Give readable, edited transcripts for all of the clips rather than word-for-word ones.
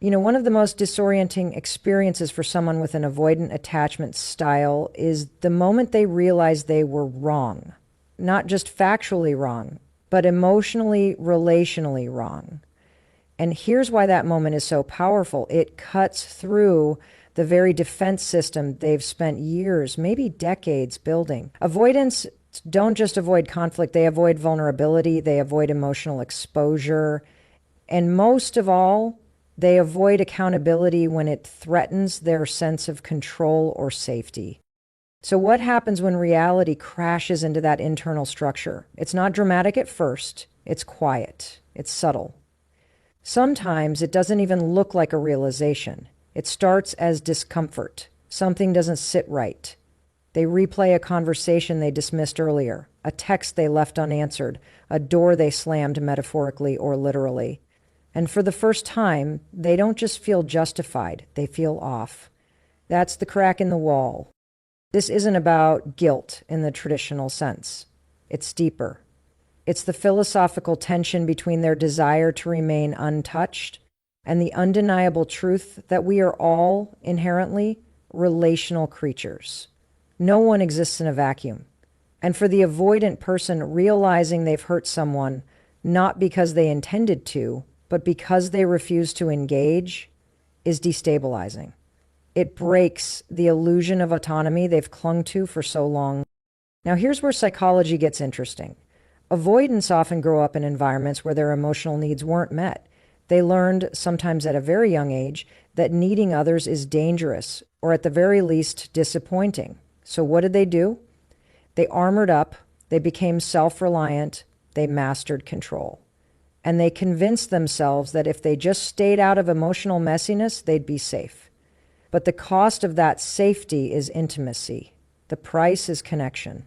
One of the most disorienting experiences for someone with an avoidant attachment style is the moment they realize they were wrong. Not just factually wrong, but emotionally, relationally wrong. And here's why that moment is so powerful. It cuts through the very defense system they've spent years, maybe decades building. Avoidants don't just avoid conflict, they avoid vulnerability, they avoid emotional exposure, and most of all, they avoid accountability when it threatens their sense of control or safety. So, what happens when reality crashes into that internal structure? It's not dramatic at first, it's quiet, it's subtle. Sometimes it doesn't even look like a realization. It starts as discomfort. Something doesn't sit right. They replay a conversation they dismissed earlier, a text they left unanswered, a door they slammed metaphorically or literally. And for the first time, they don't just feel justified, they feel off. That's the crack in the wall. This isn't about guilt in the traditional sense. It's deeper. It's the philosophical tension between their desire to remain untouched and the undeniable truth that we are all inherently relational creatures. No one exists in a vacuum. And for the avoidant person, realizing they've hurt someone, not because they intended to, but because they refuse to engage, is destabilizing. It breaks the illusion of autonomy they've clung to for so long. Now, here's where psychology gets interesting. Avoidants often grow up in environments where their emotional needs weren't met. They learned, sometimes at a very young age, that needing others is dangerous, or at the very least, disappointing. So what did they do? They armored up, they became self-reliant, they mastered control. And they convinced themselves that if they just stayed out of emotional messiness, they'd be safe. But the cost of that safety is intimacy. The price is connection.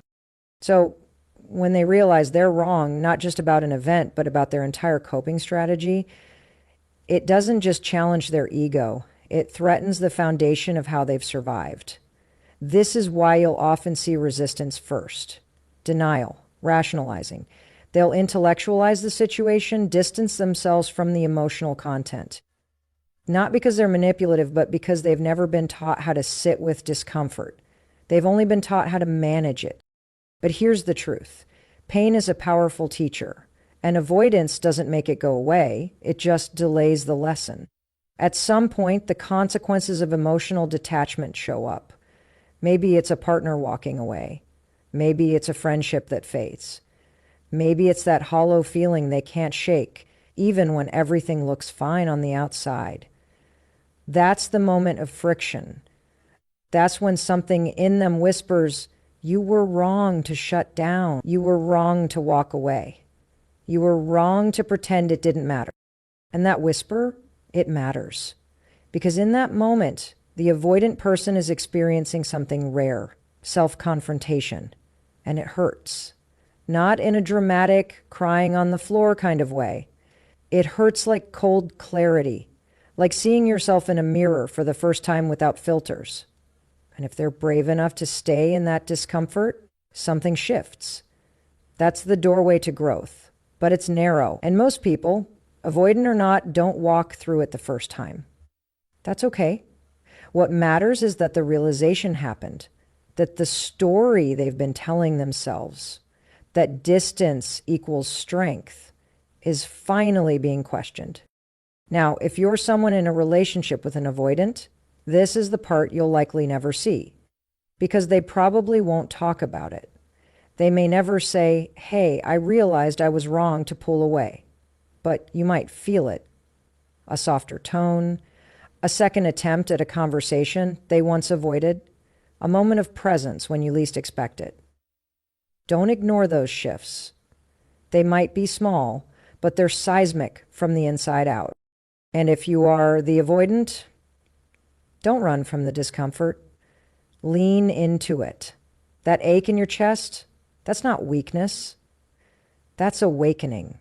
So when they realize they're wrong, not just about an event, but about their entire coping strategy, it doesn't just challenge their ego. It threatens the foundation of how they've survived. This is why you'll often see resistance first. Denial, rationalizing. They'll intellectualize the situation, distance themselves from the emotional content. Not because they're manipulative, but because they've never been taught how to sit with discomfort. They've only been taught how to manage it. But here's the truth. Pain is a powerful teacher, and avoidance doesn't make it go away. It just delays the lesson. At some point, the consequences of emotional detachment show up. Maybe it's a partner walking away. Maybe it's a friendship that fades. Maybe it's that hollow feeling they can't shake, even when everything looks fine on the outside. That's the moment of friction. That's when something in them whispers, "You were wrong to shut down. You were wrong to walk away. You were wrong to pretend it didn't matter." And that whisper, it matters. Because in that moment, the avoidant person is experiencing something rare, self-confrontation, and it hurts. Not in a dramatic, crying on the floor kind of way. It hurts like cold clarity, like seeing yourself in a mirror for the first time without filters. And if they're brave enough to stay in that discomfort, something shifts. That's the doorway to growth. But it's narrow. And most people, avoidant or not, don't walk through it the first time. That's okay. What matters is that the realization happened, that the story they've been telling themselves, that distance equals strength, is finally being questioned. Now, if you're someone in a relationship with an avoidant, this is the part you'll likely never see, because they probably won't talk about it. They may never say, "Hey, I realized I was wrong to pull away," but you might feel it. A softer tone, a second attempt at a conversation they once avoided, a moment of presence when you least expect it. Don't ignore those shifts. They might be small, but they're seismic from the inside out. And if you are the avoidant, don't run from the discomfort. Lean into it. That ache in your chest, that's not weakness. That's awakening.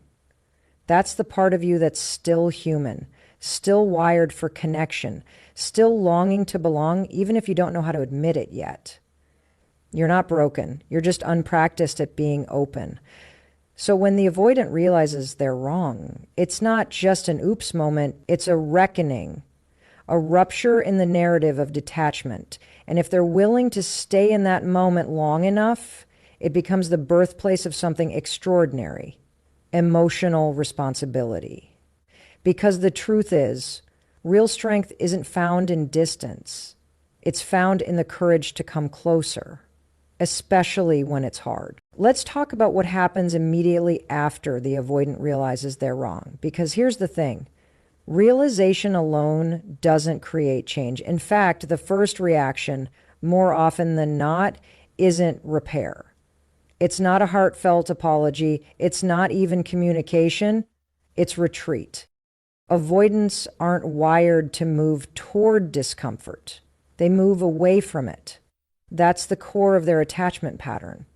That's the part of you that's still human, still wired for connection, still longing to belong, even if you don't know how to admit it yet. You're not broken. You're just unpracticed at being open. So when the avoidant realizes they're wrong, it's not just an oops moment, it's a reckoning, a rupture in the narrative of detachment. And if they're willing to stay in that moment long enough, it becomes the birthplace of something extraordinary, emotional responsibility. Because the truth is, real strength isn't found in distance. It's found in the courage to come closer, especially when it's hard. Let's talk about what happens immediately after the avoidant realizes they're wrong. Because here's the thing. Realization alone doesn't create change. In fact, the first reaction, more often than not, isn't repair. It's not a heartfelt apology. It's not even communication. It's retreat. Avoidants aren't wired to move toward discomfort. They move away from it. That's the core of their attachment pattern.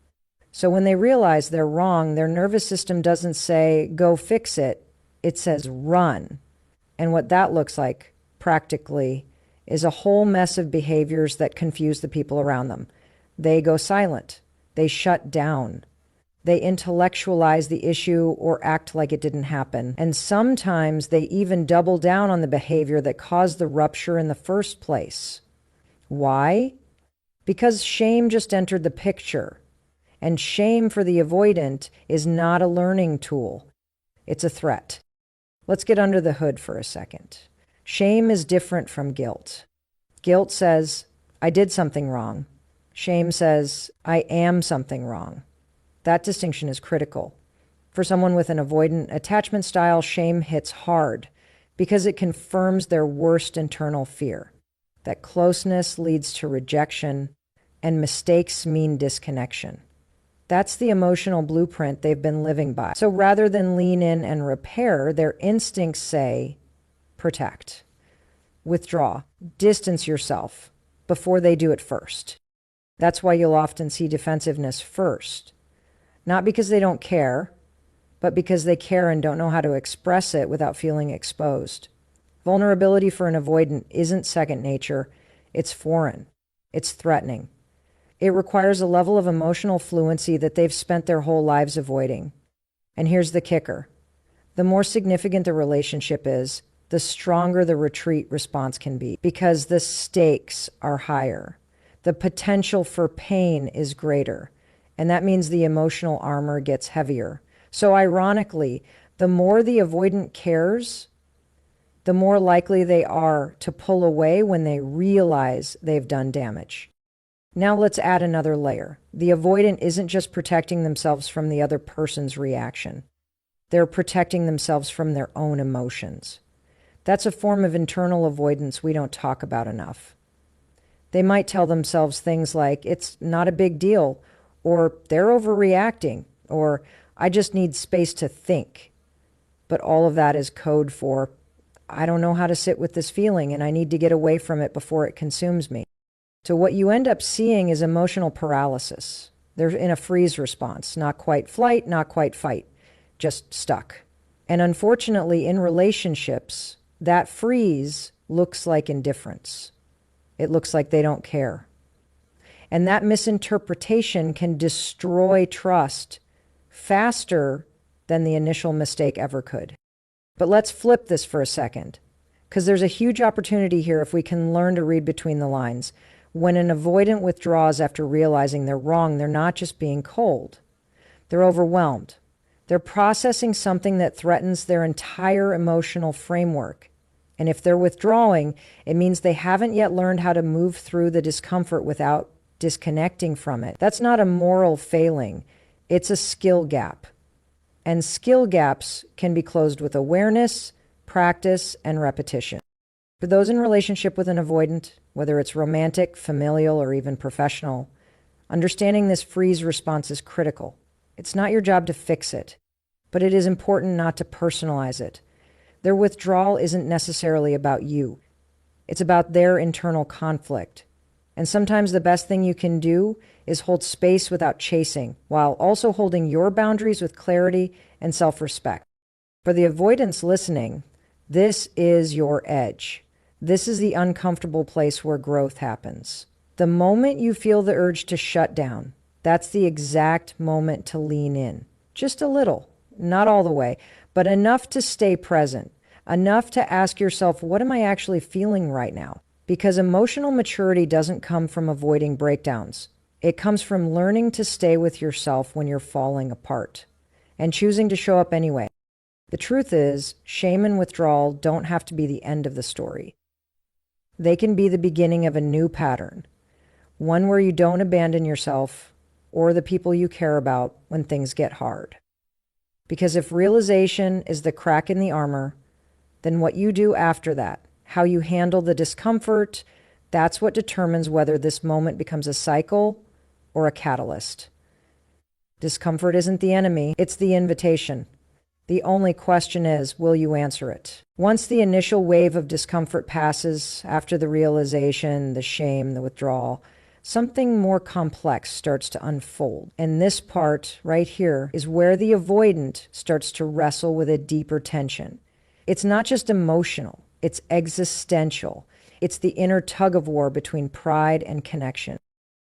So when they realize they're wrong, their nervous system doesn't say, go fix it. It says, run. And what that looks like, practically, is a whole mess of behaviors that confuse the people around them. They go silent. They shut down. They intellectualize the issue or act like it didn't happen. And sometimes they even double down on the behavior that caused the rupture in the first place. Why? Because shame just entered the picture. And shame for the avoidant is not a learning tool. It's a threat. Let's get under the hood for a second. Shame is different from guilt. Guilt says, I did something wrong. Shame says, I am something wrong. That distinction is critical. For someone with an avoidant attachment style, shame hits hard because it confirms their worst internal fear, that closeness leads to rejection and mistakes mean disconnection. That's the emotional blueprint they've been living by. So rather than lean in and repair, their instincts say, protect, withdraw, distance yourself before they do it first. That's why you'll often see defensiveness first. Not because they don't care, but because they care and don't know how to express it without feeling exposed. Vulnerability for an avoidant isn't second nature. It's foreign. It's threatening. It requires a level of emotional fluency that they've spent their whole lives avoiding. And here's the kicker. The more significant the relationship is, the stronger the retreat response can be, because the stakes are higher. The potential for pain is greater. And that means the emotional armor gets heavier. So ironically, the more the avoidant cares, the more likely they are to pull away when they realize they've done damage. Now let's add another layer. The avoidant isn't just protecting themselves from the other person's reaction. They're protecting themselves from their own emotions. That's a form of internal avoidance we don't talk about enough. They might tell themselves things like, it's not a big deal, or they're overreacting, or I just need space to think. But all of that is code for, I don't know how to sit with this feeling and I need to get away from it before it consumes me. So what you end up seeing is emotional paralysis. They're in a freeze response, not quite flight, not quite fight, just stuck. And unfortunately, in relationships, that freeze looks like indifference. It looks like they don't care. And that misinterpretation can destroy trust faster than the initial mistake ever could. But let's flip this for a second, because there's a huge opportunity here if we can learn to read between the lines. When an avoidant withdraws after realizing they're wrong, they're not just being cold. They're overwhelmed. They're processing something that threatens their entire emotional framework. And if they're withdrawing, it means they haven't yet learned how to move through the discomfort without disconnecting from it. That's not a moral failing. It's a skill gap. And skill gaps can be closed with awareness, practice, and repetition. For those in relationship with an avoidant, whether it's romantic, familial, or even professional, understanding this freeze response is critical. It's not your job to fix it, but it is important not to personalize it. Their withdrawal isn't necessarily about you. It's about their internal conflict. And sometimes the best thing you can do is hold space without chasing, while also holding your boundaries with clarity and self-respect. For the avoidants listening, this is your edge. This is the uncomfortable place where growth happens. The moment you feel the urge to shut down, that's the exact moment to lean in. Just a little, not all the way, but enough to stay present, enough to ask yourself, what am I actually feeling right now? Because emotional maturity doesn't come from avoiding breakdowns. It comes from learning to stay with yourself when you're falling apart and choosing to show up anyway. The truth is, shame and withdrawal don't have to be the end of the story. They can be the beginning of a new pattern, one where you don't abandon yourself or the people you care about when things get hard. Because if realization is the crack in the armor, then what you do after that, how you handle the discomfort, that's what determines whether this moment becomes a cycle or a catalyst. Discomfort isn't the enemy, it's the invitation. The only question is, will you answer it? Once the initial wave of discomfort passes, after the realization, the shame, the withdrawal, something more complex starts to unfold. And this part right here is where the avoidant starts to wrestle with a deeper tension. It's not just emotional, it's existential. It's the inner tug of war between pride and connection.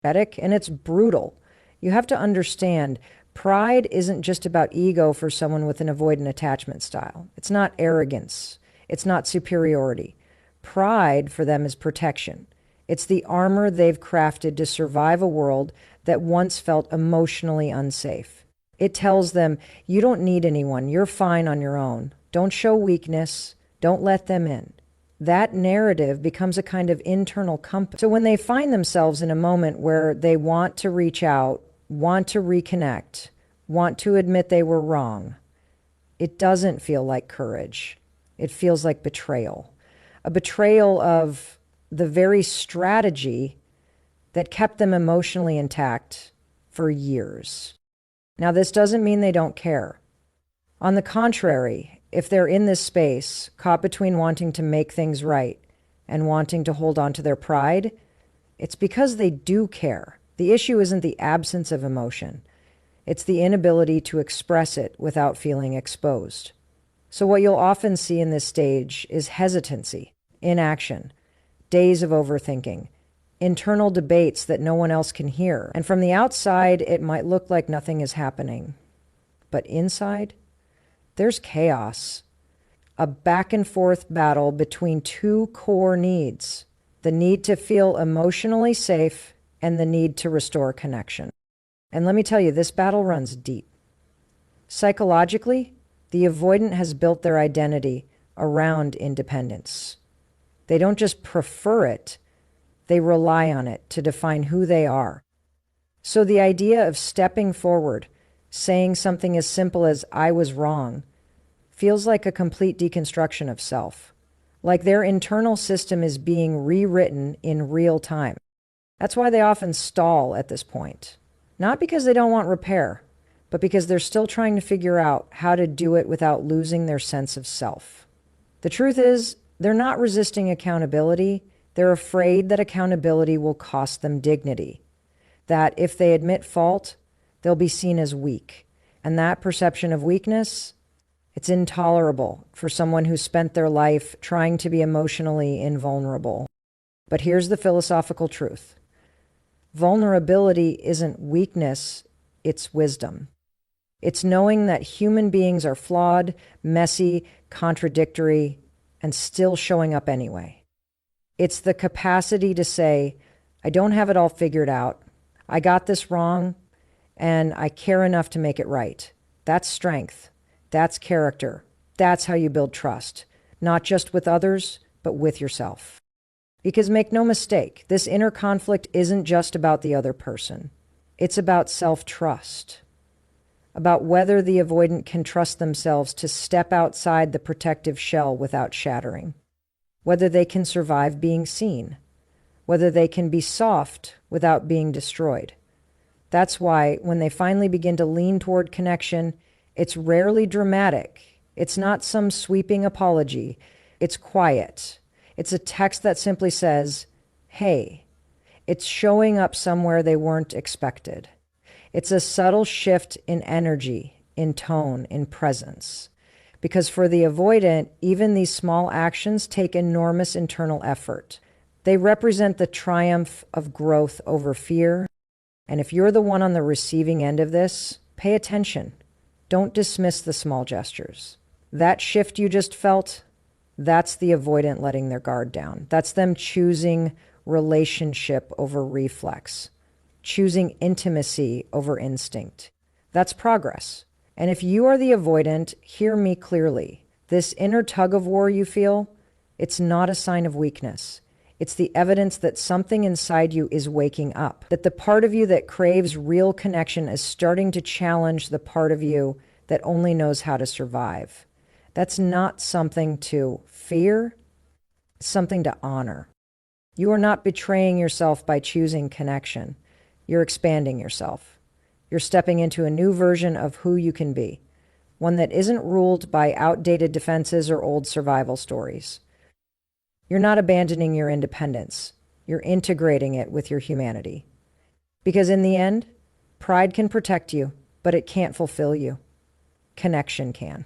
And it's brutal. You have to understand, pride isn't just about ego for someone with an avoidant attachment style. It's not arrogance. It's not superiority. Pride for them is protection. It's the armor they've crafted to survive a world that once felt emotionally unsafe. It tells them, you don't need anyone. You're fine on your own. Don't show weakness. Don't let them in. That narrative becomes a kind of internal compass. So when they find themselves in a moment where they want to reach out, want to reconnect, want to admit they were wrong, it doesn't feel like courage. It feels like betrayal. A betrayal of the very strategy that kept them emotionally intact for years. Now, this doesn't mean they don't care. On the contrary, if they're in this space, caught between wanting to make things right and wanting to hold on to their pride, it's because they do care. The issue isn't the absence of emotion. It's the inability to express it without feeling exposed. So what you'll often see in this stage is hesitancy, inaction, days of overthinking, internal debates that no one else can hear. And from the outside, it might look like nothing is happening. But inside, there's chaos, a back and forth battle between two core needs, the need to feel emotionally safe and the need to restore connection. And let me tell you, this battle runs deep. Psychologically, the avoidant has built their identity around independence. They don't just prefer it, they rely on it to define who they are. So the idea of stepping forward, saying something as simple as, I was wrong, feels like a complete deconstruction of self. Like their internal system is being rewritten in real time. That's why they often stall at this point. Not because they don't want repair, but because they're still trying to figure out how to do it without losing their sense of self. The truth is, they're not resisting accountability. They're afraid that accountability will cost them dignity. That if they admit fault, they'll be seen as weak. And that perception of weakness, it's intolerable for someone who spent their life trying to be emotionally invulnerable. But here's the philosophical truth. Vulnerability isn't weakness, it's wisdom. It's knowing that human beings are flawed, messy, contradictory, and still showing up anyway. It's the capacity to say, I don't have it all figured out. I got this wrong, and I care enough to make it right. That's strength. That's character. That's how you build trust, not just with others, but with yourself. Because make no mistake, this inner conflict isn't just about the other person. It's about self-trust, about whether the avoidant can trust themselves to step outside the protective shell without shattering, whether they can survive being seen, whether they can be soft without being destroyed. That's why when they finally begin to lean toward connection, it's rarely dramatic. It's not some sweeping apology. It's quiet. It's a text that simply says, hey. It's showing up somewhere they weren't expected. It's a subtle shift in energy, in tone, in presence. Because for the avoidant, even these small actions take enormous internal effort. They represent the triumph of growth over fear. And if you're the one on the receiving end of this, pay attention. Don't dismiss the small gestures. That shift you just felt, that's the avoidant letting their guard down. That's them choosing relationship over reflex, choosing intimacy over instinct. That's progress. And if you are the avoidant, hear me clearly. This inner tug of war you feel, it's not a sign of weakness. It's the evidence that something inside you is waking up, that the part of you that craves real connection is starting to challenge the part of you that only knows how to survive. That's not something to fear, it's something to honor. You are not betraying yourself by choosing connection. You're expanding yourself. You're stepping into a new version of who you can be, one that isn't ruled by outdated defenses or old survival stories. You're not abandoning your independence. You're integrating it with your humanity. Because in the end, pride can protect you, but it can't fulfill you. Connection can.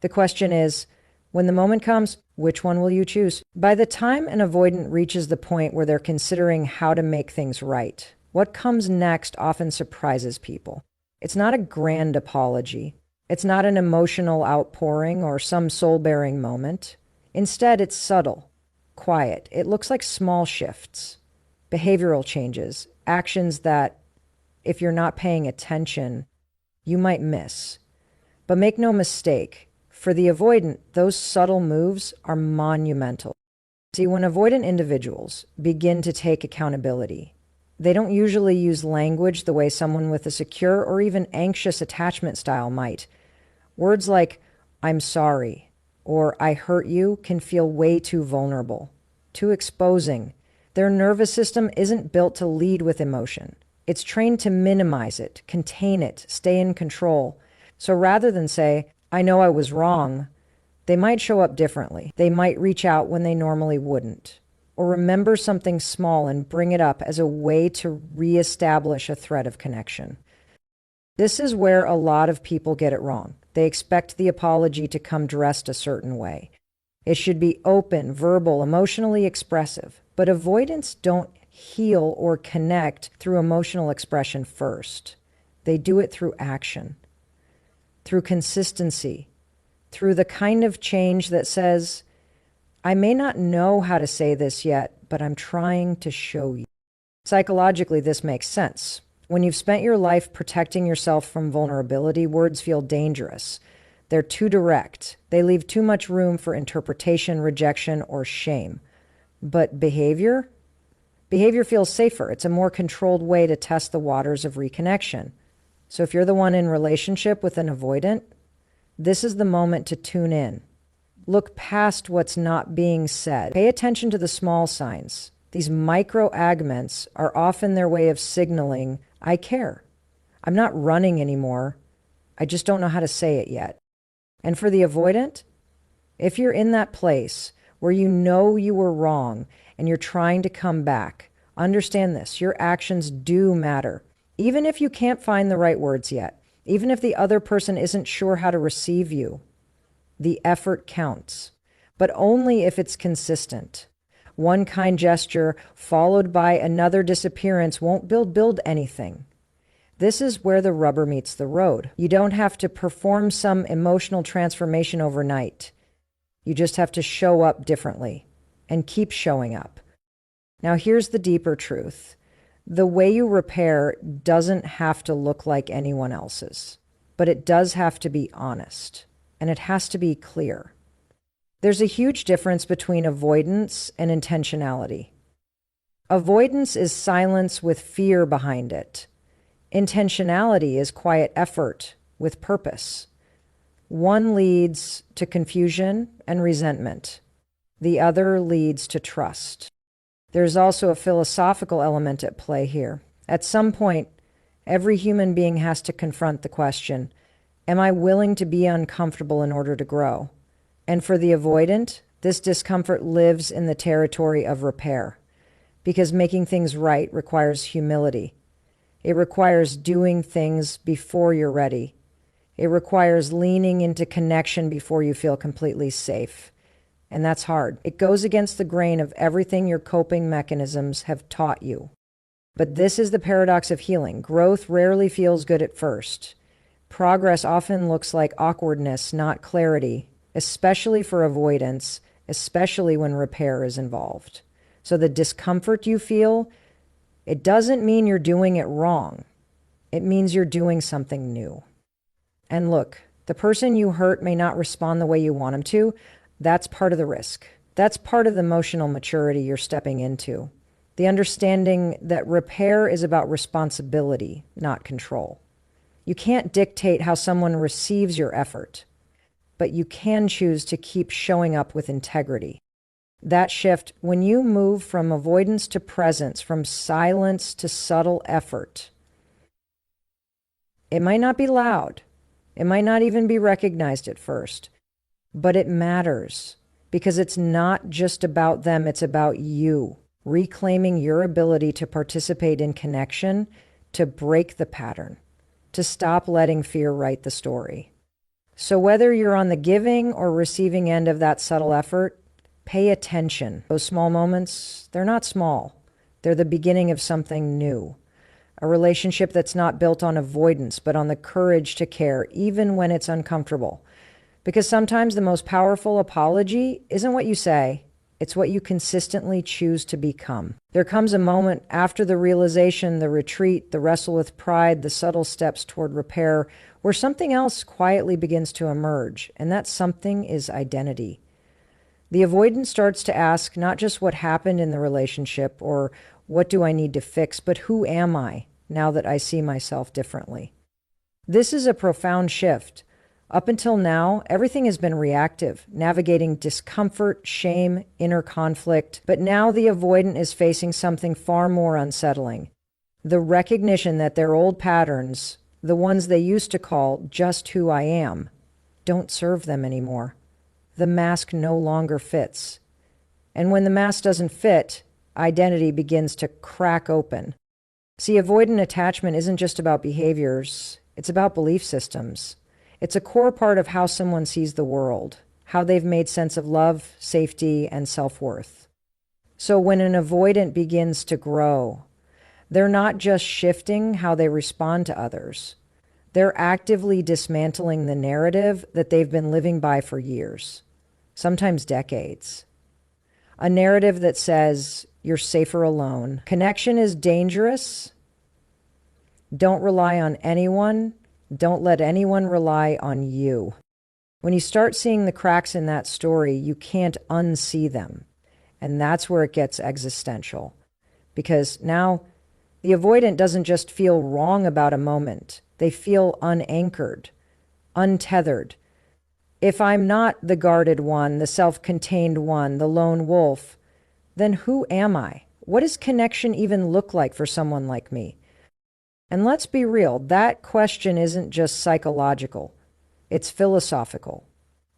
The question is, when the moment comes, which one will you choose? By the time an avoidant reaches the point where they're considering how to make things right, what comes next often surprises people. It's not a grand apology. It's not an emotional outpouring or some soul-bearing moment. Instead, it's subtle, quiet. It looks like small shifts, behavioral changes, actions that, if you're not paying attention, you might miss. But make no mistake, for the avoidant, those subtle moves are monumental. See, when avoidant individuals begin to take accountability, they don't usually use language the way someone with a secure or even anxious attachment style might. Words like, "I'm sorry," or "I hurt you" can feel way too vulnerable, too exposing. Their nervous system isn't built to lead with emotion. It's trained to minimize it, contain it, stay in control. So rather than say, "I know I was wrong," they might show up differently. They might reach out when they normally wouldn't, or remember something small and bring it up as a way to reestablish a thread of connection. This is where a lot of people get it wrong. They expect the apology to come dressed a certain way. It should be open, verbal, emotionally expressive. But avoidants don't heal or connect through emotional expression first. They do it through action, through consistency, through the kind of change that says, "I may not know how to say this yet, but I'm trying to show you." Psychologically, this makes sense. When you've spent your life protecting yourself from vulnerability, words feel dangerous. They're too direct. They leave too much room for interpretation, rejection, or shame. But behavior? Behavior feels safer. It's a more controlled way to test the waters of reconnection. So if you're the one in relationship with an avoidant, this is the moment to tune in. Look past what's not being said. Pay attention to the small signs. These micro-agments are often their way of signaling, "I care. I'm not running anymore. I just don't know how to say it yet." And for the avoidant, if you're in that place where you know you were wrong and you're trying to come back, understand this, your actions do matter. Even if you can't find the right words yet, even if the other person isn't sure how to receive you, the effort counts, but only if it's consistent. One kind gesture followed by another disappearance won't build anything. This is where the rubber meets the road. You don't have to perform some emotional transformation overnight. You just have to show up differently and keep showing up. Now, here's the deeper truth. The way you repair doesn't have to look like anyone else's, but it does have to be honest, and it has to be clear. There's a huge difference between avoidance and intentionality. Avoidance is silence with fear behind it. Intentionality is quiet effort with purpose. One leads to confusion and resentment. The other leads to trust. There's also a philosophical element at play here. At some point, every human being has to confront the question, am I willing to be uncomfortable in order to grow? And for the avoidant, this discomfort lives in the territory of repair, because making things right requires humility. It requires doing things before you're ready. It requires leaning into connection before you feel completely safe. And that's hard. It goes against the grain of everything your coping mechanisms have taught you. But this is the paradox of healing. Growth rarely feels good at first. Progress often looks like awkwardness, not clarity, especially for avoidance, especially when repair is involved. So the discomfort you feel, it doesn't mean you're doing it wrong. It means you're doing something new. And look, the person you hurt may not respond the way you want them to. That's part of the risk. That's part of the emotional maturity you're stepping into. The understanding that repair is about responsibility, not control. You can't dictate how someone receives your effort, but you can choose to keep showing up with integrity. That shift, when you move from avoidance to presence, from silence to subtle effort, it might not be loud. It might not even be recognized at first, but it matters because it's not just about them, it's about you, reclaiming your ability to participate in connection, to break the pattern, to stop letting fear write the story. So whether you're on the giving or receiving end of that subtle effort, pay attention. Those small moments, they're not small. They're the beginning of something new. A relationship that's not built on avoidance, but on the courage to care, even when it's uncomfortable. Because sometimes the most powerful apology isn't what you say, it's what you consistently choose to become. There comes a moment after the realization, the retreat, the wrestle with pride, the subtle steps toward repair, where something else quietly begins to emerge, and that something is identity. The avoidant starts to ask not just what happened in the relationship or what do I need to fix, but who am I now that I see myself differently? This is a profound shift. Up until now, everything has been reactive, navigating discomfort, shame, inner conflict. But now the avoidant is facing something far more unsettling. The recognition that their old patterns, the ones they used to call just who I am, don't serve them anymore. The mask no longer fits. And when the mask doesn't fit, identity begins to crack open. See, avoidant attachment isn't just about behaviors, it's about belief systems. It's a core part of how someone sees the world, how they've made sense of love, safety, and self-worth. So when an avoidant begins to grow, they're not just shifting how they respond to others. They're actively dismantling the narrative that they've been living by for years, sometimes decades. A narrative that says, you're safer alone. Connection is dangerous. Don't rely on anyone. Don't let anyone rely on you. When you start seeing the cracks in that story, you can't unsee them. And that's where it gets existential. Because now the avoidant doesn't just feel wrong about a moment. They feel unanchored, untethered. If I'm not the guarded one, the self-contained one, the lone wolf, then who am I? What does connection even look like for someone like me? And let's be real, that question isn't just psychological. It's philosophical.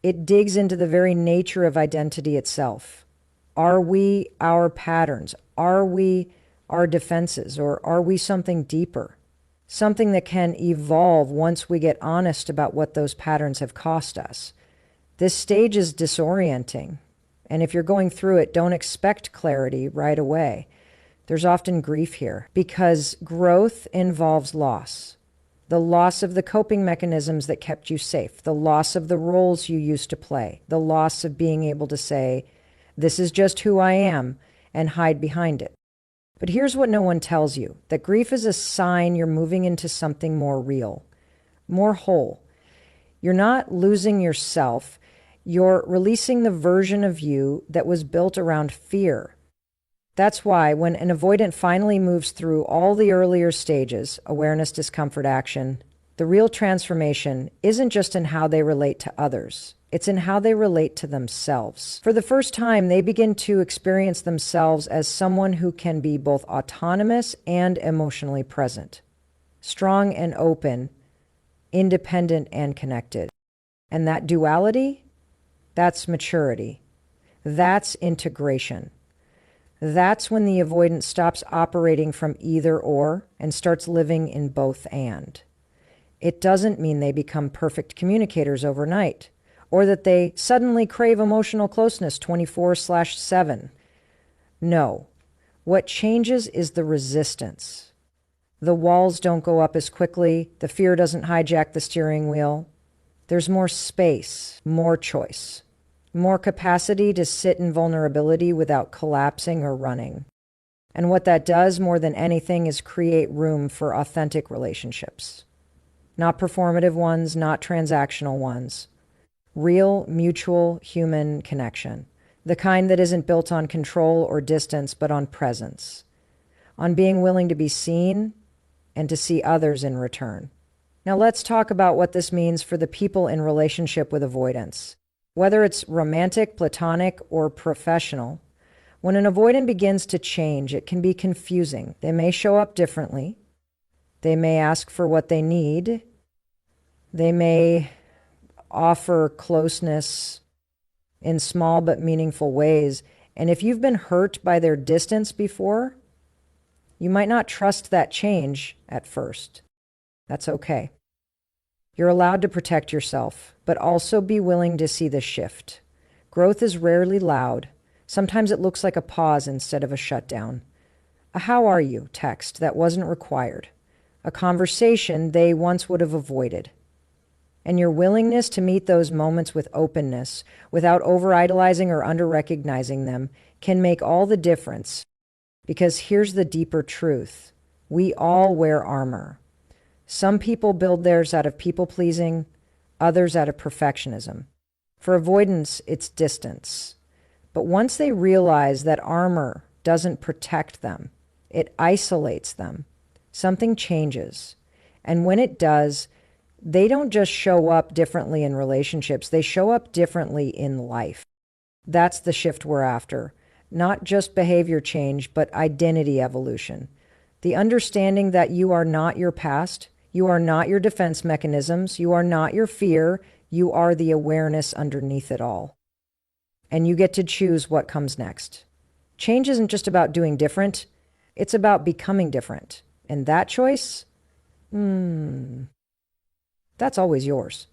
It digs into the very nature of identity itself. Are we our patterns? Are we our defenses? Or are we something deeper? Something that can evolve once we get honest about what those patterns have cost us. This stage is disorienting. And if you're going through it, don't expect clarity right away. There's often grief here because growth involves loss. The loss of the coping mechanisms that kept you safe, the loss of the roles you used to play, the loss of being able to say, this is just who I am, and hide behind it. But here's what no one tells you, that grief is a sign you're moving into something more real, more whole. You're not losing yourself. You're releasing the version of you that was built around fear. That's why when an avoidant finally moves through all the earlier stages, awareness, discomfort, action, the real transformation isn't just in how they relate to others. It's in how they relate to themselves. For the first time, they begin to experience themselves as someone who can be both autonomous and emotionally present, strong and open, independent and connected. And that duality, that's maturity. That's integration. That's when the avoidant stops operating from either or and starts living in both and. It doesn't mean they become perfect communicators overnight, or that they suddenly crave emotional closeness 24/7. No. What changes is the resistance. The walls don't go up as quickly. The fear doesn't hijack the steering wheel. There's more space, more choice, more capacity to sit in vulnerability without collapsing or running. And what that does more than anything is create room for authentic relationships. Not performative ones, not transactional ones. Real, mutual, human connection. The kind that isn't built on control or distance, but on presence. On being willing to be seen and to see others in return. Now let's talk about what this means for the people in relationship with avoidance. Whether it's romantic, platonic, or professional, when an avoidant begins to change, it can be confusing. They may show up differently. They may ask for what they need. They may offer closeness in small but meaningful ways. And if you've been hurt by their distance before, you might not trust that change at first. That's okay. You're allowed to protect yourself, but also be willing to see the shift. Growth is rarely loud. Sometimes it looks like a pause instead of a shutdown. A "how are you" text that wasn't required. A conversation they once would have avoided. And your willingness to meet those moments with openness, without over-idolizing or under-recognizing them, can make all the difference. Because here's the deeper truth. We all wear armor. Some people build theirs out of people-pleasing, others out of perfectionism. For avoidance, it's distance. But once they realize that armor doesn't protect them, it isolates them, something changes. And when it does, they don't just show up differently in relationships, they show up differently in life. That's the shift we're after. Not just behavior change, but identity evolution. The understanding that you are not your past, you are not your defense mechanisms, you are not your fear, you are the awareness underneath it all. And you get to choose what comes next. Change isn't just about doing different, it's about becoming different. And that choice, that's always yours.